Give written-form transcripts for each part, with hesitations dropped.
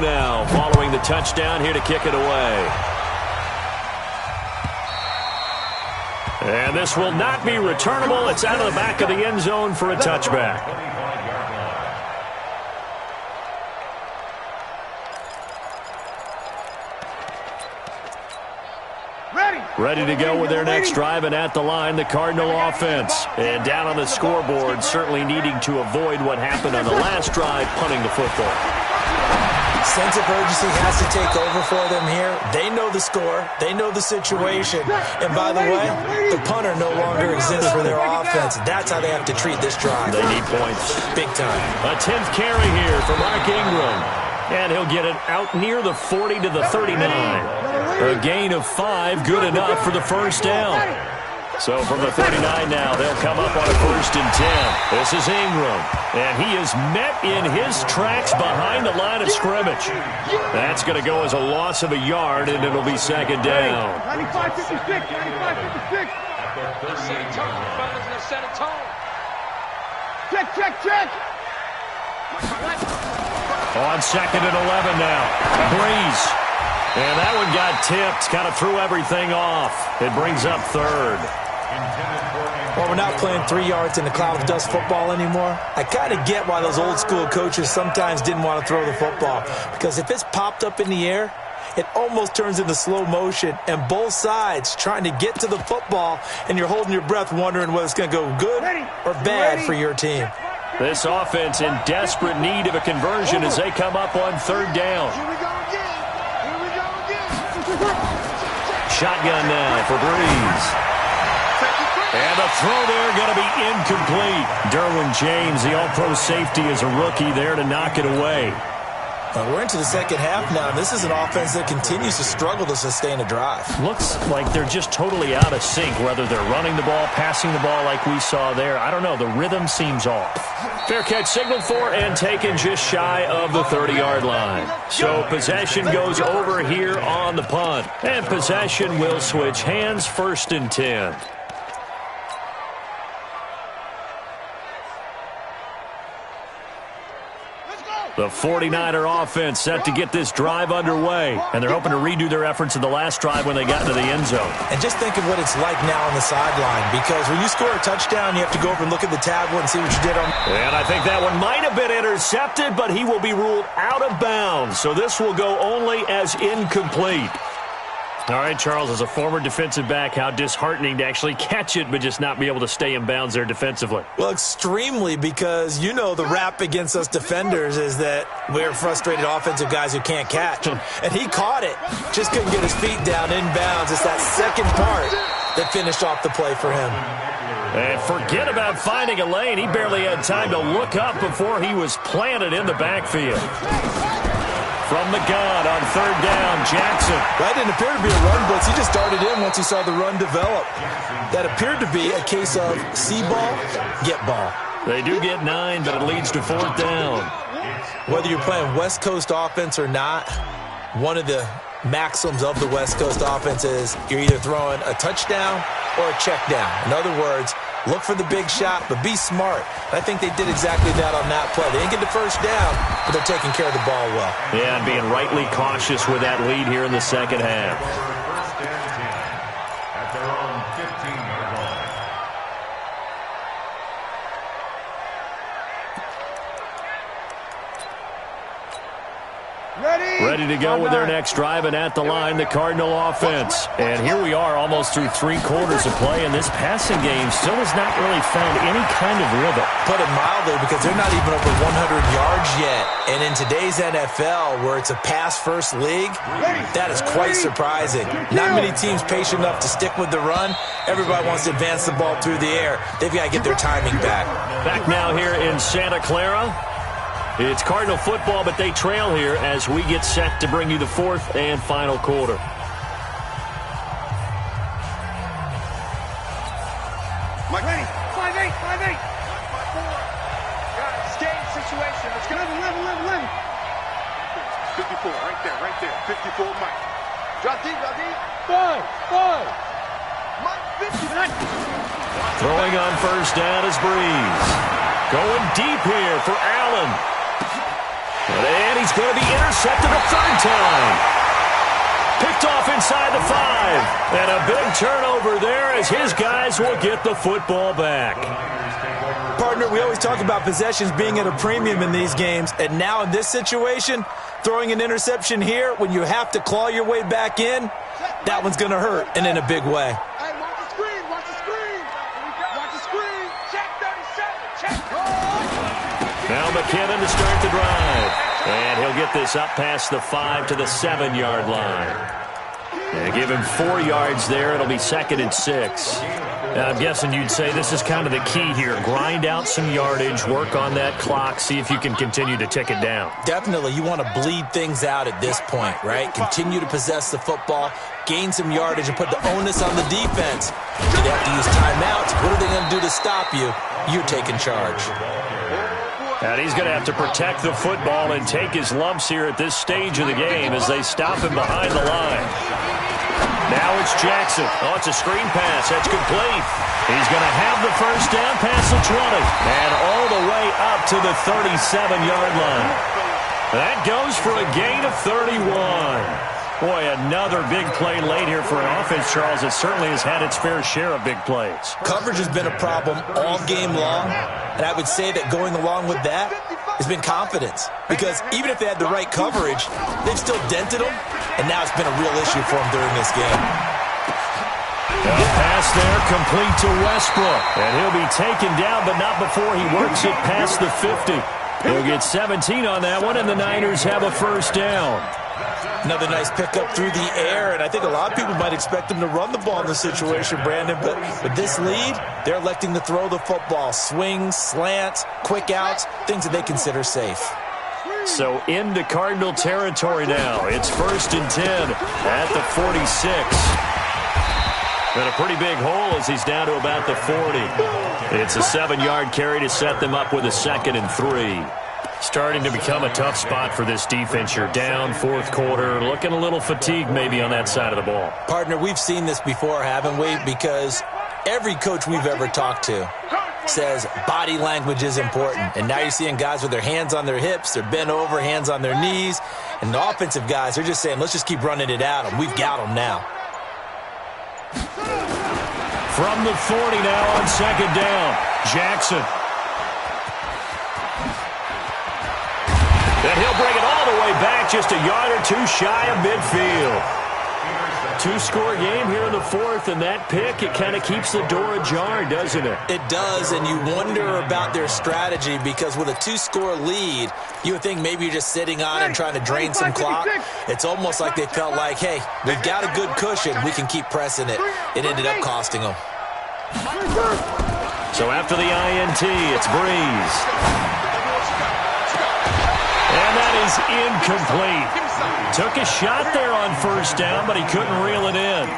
Now, following the touchdown, here to kick it away. And this will not be returnable. It's out of the back of the end zone for a touchback. Ready to go with their next drive, and at the line, the Cardinal offense. And down on the scoreboard, certainly needing to avoid what happened on the last drive, punting the football. Sense of urgency has to take over for them here. They know the score. They know the situation. And by the way, the punter no longer exists for their offense. That's how they have to treat this drive. They need points. Big time. A 10th carry here for Mark Ingram. And he'll get it out near the 40 to the 39. A gain of 5, good enough for the first down. So from the 39 now, they'll come up on a 1st and 10. This is Ingram. And he is met in his tracks behind the line of scrimmage. That's going to go as a loss of a yard, and it'll be 2nd down. 95-56, 95-56. Check. On 2nd and 11 now. Breeze. And that one got tipped. Kind of threw everything off. It brings up 3rd. Well, we're not playing 3 yards in the cloud of dust football anymore. I kind of get why those old school coaches sometimes didn't want to throw the football. Because if it's popped up in the air, it almost turns into slow motion. And both sides trying to get to the football, and you're holding your breath wondering whether it's going to go good or bad for your team. This offense in desperate need of a conversion as they come up on 3rd down. Shotgun now for Breeze. And the throw there going to be incomplete. Derwin James, the all-pro safety, is a rookie there to knock it away. We're into the 2nd half now. This is an offense that continues to struggle to sustain a drive. Looks like they're just totally out of sync, whether they're running the ball, passing the ball like we saw there. I don't know. The rhythm seems off. Fair catch signaled for and taken just shy of the 30-yard line. So possession goes over here on the punt. And possession will switch hands, 1st and 10. The 49er offense set to get this drive underway. And they're hoping to redo their efforts in the last drive when they got into the end zone. And just think of what it's like now on the sideline. Because when you score a touchdown, you have to go over and look at the tablet and see what you did on. And I think that one might have been intercepted, but he will be ruled out of bounds. So this will go only as incomplete. All right, Charles, as a former defensive back, how disheartening to actually catch it but just not be able to stay in bounds there defensively. Well, extremely, because you know the rap against us defenders is that we're frustrated offensive guys who can't catch. And he caught it, just couldn't get his feet down in bounds. It's that second part that finished off the play for him. And forget about finding a lane. He barely had time to look up before he was planted in the backfield. From the gun on 3rd down, Jackson. That didn't appear to be a run blitz. He just darted in once he saw the run develop. That appeared to be a case of see ball, get ball. They do get 9, but it leads to 4th down. Whether you're playing West Coast offense or not, one of the maxims of the West Coast offense is you're either throwing a touchdown or a check down. In other words, look for the big shot, but be smart. I think they did exactly that on that play. They didn't get the first down, but they're taking care of the ball well. Yeah, and being rightly cautious with that lead here in the 2nd half. Ready to go with their next drive, and at the line, the Cardinal offense. And here we are almost through 3 quarters of play, and this passing game still has not really found any kind of rhythm. Put it mildly, because they're not even over 100 yards yet. And in today's NFL, where it's a pass-first league, that is quite surprising. Not many teams patient enough to stick with the run. Everybody wants to advance the ball through the air. They've got to get their timing back. Back now here in Santa Clara. It's Cardinal football, but they trail here as we get set to bring you the 4th and final quarter. Mike, ready? 5-8, 5-8. Got it. Skate situation. Let's go. 11. 54, right there. 54, Mike. Drop deep. 5. Mike, 59. Throwing on 1st down is Breeze. Going deep here for Allen. And he he's going to be intercepted a third time. Picked off inside the 5. And a big turnover there as his guys will get the football back. Partner, we always talk about possessions being at a premium in these games. And now in this situation, throwing an interception here when you have to claw your way back in, that one's going to hurt, and in a big way. Hey, watch the screen, watch the screen. Watch the screen. Check 37, check. Now McKinnon to start the drive. And he'll get this up past the 5 to the 7-yard line. And give him 4 yards there. It'll be 2nd and 6. Now, I'm guessing you'd say this is kind of the key here. Grind out some yardage, work on that clock, see if you can continue to tick it down. Definitely. You want to bleed things out at this point, right? Continue to possess the football, gain some yardage, and put the onus on the defense. If they have to use timeouts, what are they going to do to stop you? You're taking charge. And he's going to have to protect the football and take his lumps here at this stage of the game as they stop him behind the line. Now it's Jackson. Oh, it's a screen pass. That's complete. He's going to have the first down past the 20. And all the way up to the 37-yard line. That goes for a gain of 31. Boy, another big play late here for an offense, Charles. It certainly has had its fair share of big plays. Coverage has been a problem all game long, and I would say that going along with that has been confidence. Because even if they had the right coverage, they've still dented them, and now it's been a real issue for them during this game. A pass there complete to Westbrook, and he'll be taken down, but not before he works it past the 50. He'll get 17 on that one, and the Niners have a first down. Another nice pickup through the air, and I think a lot of people might expect them to run the ball in this situation, Brandon, but with this lead, they're electing to throw the football. Swings, slants, quick outs, things that they consider safe. So into Cardinal territory now. It's 1st and 10 at the 46. And a pretty big hole as he's down to about the 40. It's a 7-yard carry to set them up with a 2nd and 3. Starting to become a tough spot for this defense. You're down 4th quarter, looking a little fatigued maybe on that side of the ball. Partner, we've seen this before, haven't we? Because every coach we've ever talked to says body language is important. And now you're seeing guys with their hands on their hips, they're bent over, hands on their knees. And the offensive guys, they're just saying, let's just keep running it at them. We've got them now. From the 40 now on 2nd down, Jackson. And he'll bring it all the way back, just a yard or two shy of midfield. 2-score game here in the 4th, and that pick, it kind of keeps the door ajar, doesn't it? It does, and you wonder about their strategy because with a 2-score lead, you would think maybe you're just sitting on and trying to drain some clock. It's almost like they felt like, hey, we've got a good cushion. We can keep pressing it. It ended up costing them. So after the INT, it's Breeze. And that is incomplete. Took a shot there on 1st down, but he couldn't reel it in.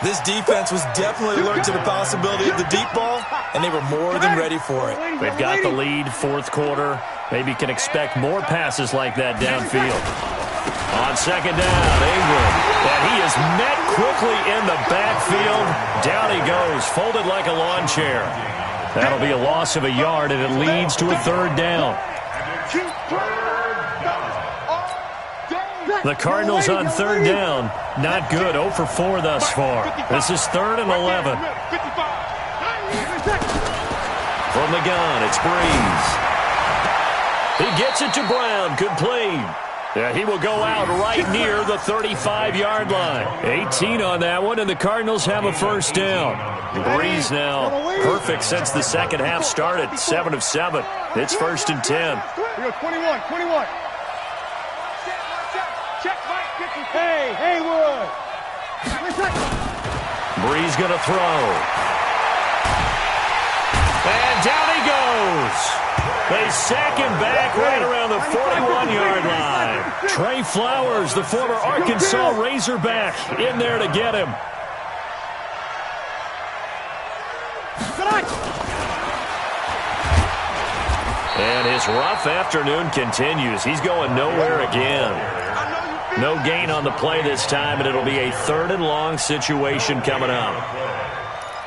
This defense was definitely alert to the possibility of the deep ball, and they were more than ready for it. They've got the lead, 4th quarter. Maybe can expect more passes like that downfield. On 2nd down, Ingram. And he is met quickly in the backfield. Down he goes, folded like a lawn chair. That'll be a loss of a yard, and it leads to a 3rd down. The Cardinals on 3rd down. Not good. 0 for 4 thus far. This is 3rd and 11. From the gun, it's Breeze. He gets it to Brown. Complete. Yeah, he will go out right near the 35-yard line. 18 on that one, and the Cardinals have a first down. Breeze now perfect since the second half started. 7 of 7. It's 1st and 10. 21. Hey, Haywood. Breeze going to throw. And down he goes. They sack him back right around the 41-yard line. Trey Flowers, the former Arkansas Razorback, in there to get him. And his rough afternoon continues. He's going nowhere again. No gain on the play this time, and it'll be a 3rd and long situation coming up.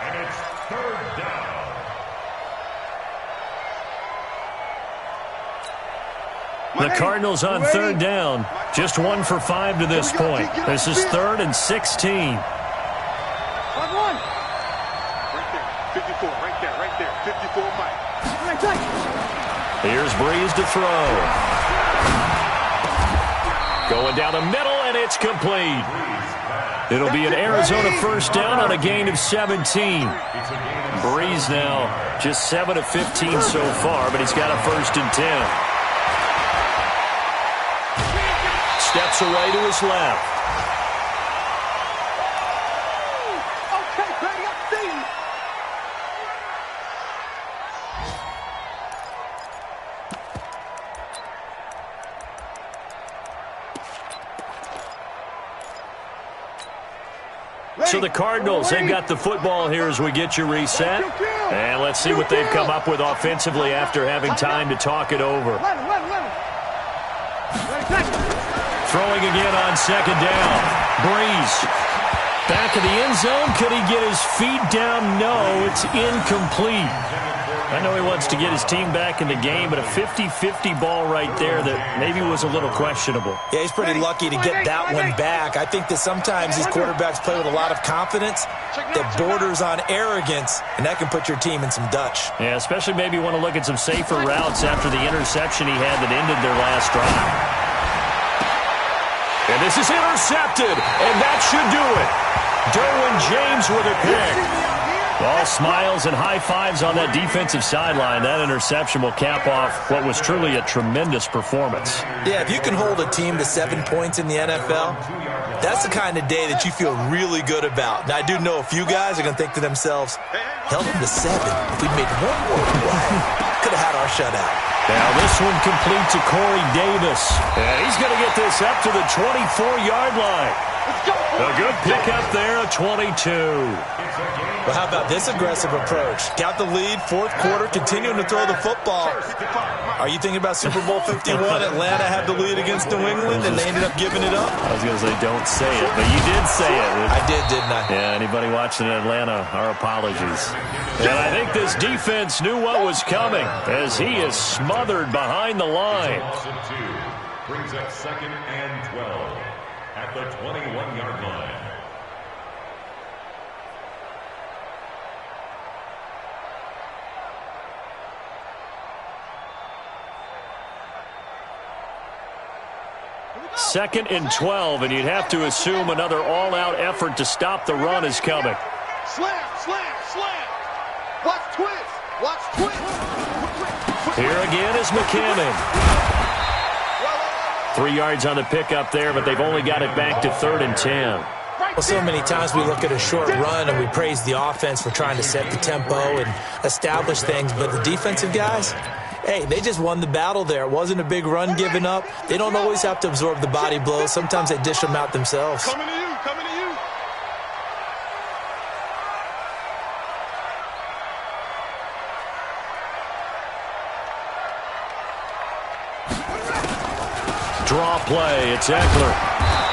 And it's 3rd down. The Cardinals on third down. Just 1 for 5 to this point. This is 3rd and 16. 5-1. Right there. 54. Right there. 54, Mike. Here's Breeze to throw. Going down the middle, and it's complete. It'll be an Arizona first down on a gain of 17. Breeze now just 7 of 15 so far, but he's got a 1st and 10. Steps away to his left. Okay, Brady, I see you. So the Cardinals, they've got the football here as we get you reset. And let's see what they've come up with offensively after having time to talk it over. Throwing again on 2nd down. Breeze. Back of the end zone. Could he get his feet down? No, it's incomplete. I know he wants to get his team back in the game, but a 50-50 ball right there that maybe was a little questionable. Yeah, he's pretty lucky to get that one back. I think that sometimes these quarterbacks play with a lot of confidence that borders on arrogance, and that can put your team in some Dutch. Yeah, especially maybe want to look at some safer routes after the interception he had that ended their last drive. And this is intercepted, and that should do it. Derwin James with a pick. All smiles and high fives on that defensive sideline. That interception will cap off what was truly a tremendous performance. Yeah, if you can hold a team to 7 points in the NFL, that's the kind of day that you feel really good about. Now, I do know a few guys are going to think to themselves, held them to 7. If we made one more play, could have had our shutout. Now this one complete to Corey Davis. And he's going to get this up to the 24-yard line. A good pickup there, a 22. Well, how about this aggressive approach? Got the lead, 4th quarter, continuing to throw the football. Are you thinking about Super Bowl 51? Atlanta had the lead against New England, and they ended up giving it up? I was going to say, don't say it, but you did say it. I did, didn't I? Yeah, anybody watching in Atlanta, our apologies. And I think this defense knew what was coming as he is smothered behind the line. Brings up 2nd and 12 at the 21-yard line. Second and 12, and you'd have to assume another all-out effort to stop the run is coming. Slam, slam, slam. Watch twist. Watch twist. Here again is McCammon. 3 yards on the pickup there, but they've only got it back to 3rd and 10. Well, so many times we look at a short run and we praise the offense for trying to set the tempo and establish things, but the defensive guys, hey, they just won the battle there. It wasn't a big run given up. They don't always have to absorb the body blows. Sometimes they dish them out themselves. Coming to you, coming to you. Draw play, it's Eckler.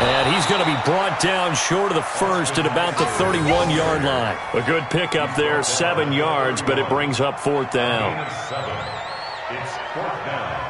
And he's going to be brought down short of the first at about the 31-yard line. A good pickup there, 7 yards, but it brings up 4th down. It's 4th down.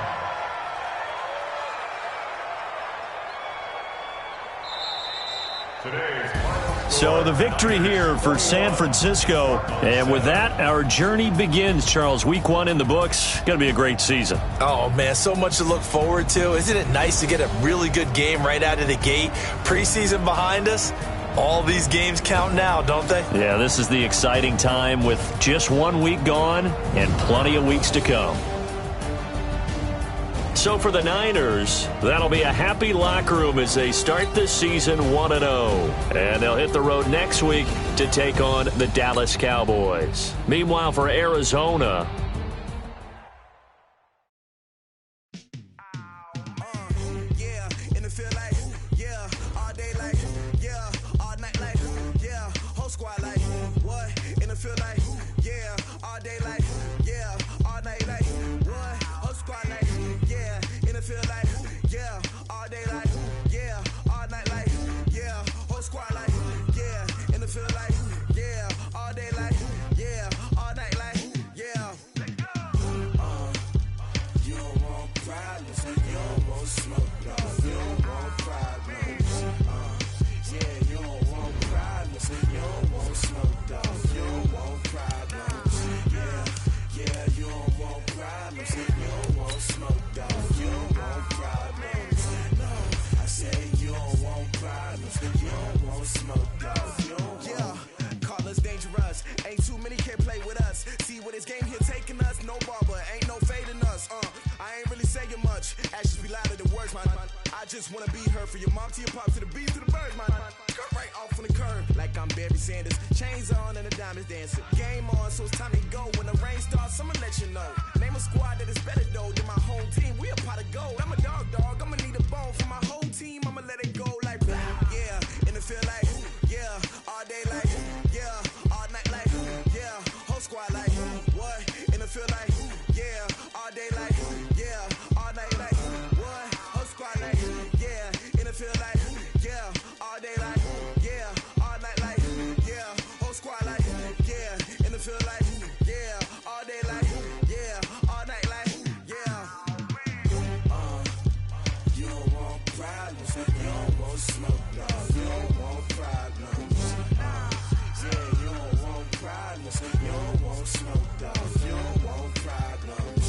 So the victory here for San Francisco. And with that, our journey begins, Charles. Week 1 in the books. Going to be a great season. Oh, man, so much to look forward to. Isn't it nice to get a really good game right out of the gate? Preseason behind us. All these games count now, don't they? Yeah, this is the exciting time with just 1 week gone and plenty of weeks to come. So for the Niners, that'll be a happy locker room as they start this season 1-0. And they'll hit the road next week to take on the Dallas Cowboys. Meanwhile, for Arizona, just wanna be her. For your mom to your pop to the beat to the birds, my cut right off on the curb. Like I'm Barry Sanders. Chains on and the diamonds dancing. Game on, so it's time to go. When the rain starts, I'ma let you know. Name a squad that is better though than my home team. We a pot of gold. I'm a dog. I'ma need a bone for my whole team. I'ma let it go like blah. Yeah, and it feel like yeah, all day like yeah, all night like yeah, whole squad like what? And it feel like yeah, all day like yeah, all night like what? Whole squad like yeah, and it feel like yeah, all day like yeah, all night like yeah, whole squad like yeah, and it feel like yeah, all day like yeah, all night like yeah. You don't want problems, you don't want smoke, dog. You don't want problems. Yeah, you don't want problems, you don't want smoke, dog. You don't want problems.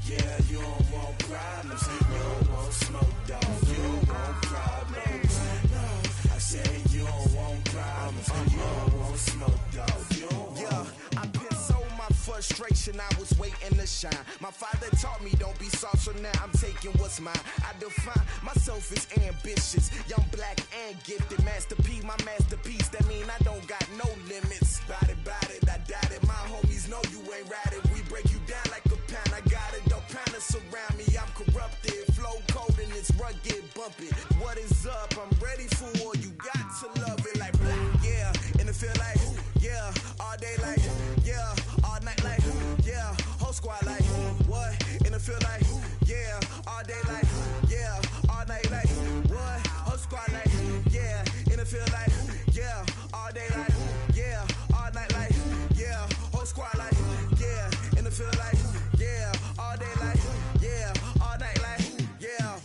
Yeah, you don't want problems, you don't want smoke, dog. You don't want problems. No, I said you don't want problems, you don't want smoke, dog. You don't want. I've been so my frustration, I was waiting to shine. My father taught me don't be soft, so now I'm taking what's mine. I define myself as ambitious, young, black, and gifted. Master P, my masterpiece, that mean I don't got no limits. Bout it, I doubt it. My homies know you ain't ride it. We break you down like a pound. I got it, don't pound to surround me. I'm corrupted, flow cold and it's rugged, bump it. What is up? I'm ready for war. You got to love it like black, yeah. And it feel like yeah, all day like yeah, all night like yeah, whole squad like what? And it feel like yeah, all day like yeah, all night like what? Whole squad like yeah, and it feel like yeah, all day like yeah, all night like yeah, whole squad like yeah, and it feel like yeah, all day like yeah, all night like yeah.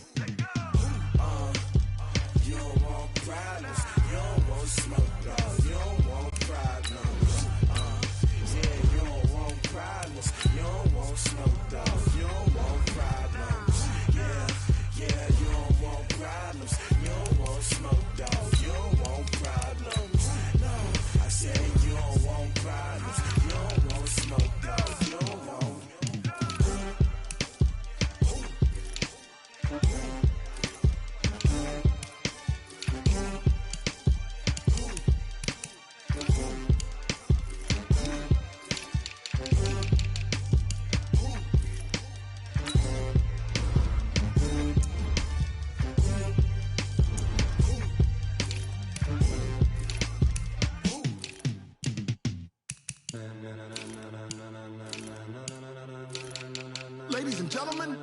You don't want problems, you don't want smoke, dog. You don't want problems. Yeah, you don't want problems, you don't want smoke, dog. You don't want problems. Yeah, you don't want problems, you don't want smoke, dog. You don't want problems. No, I said you don't want problems, you don't want smoke, dog. You don't want. Ladies and gentlemen,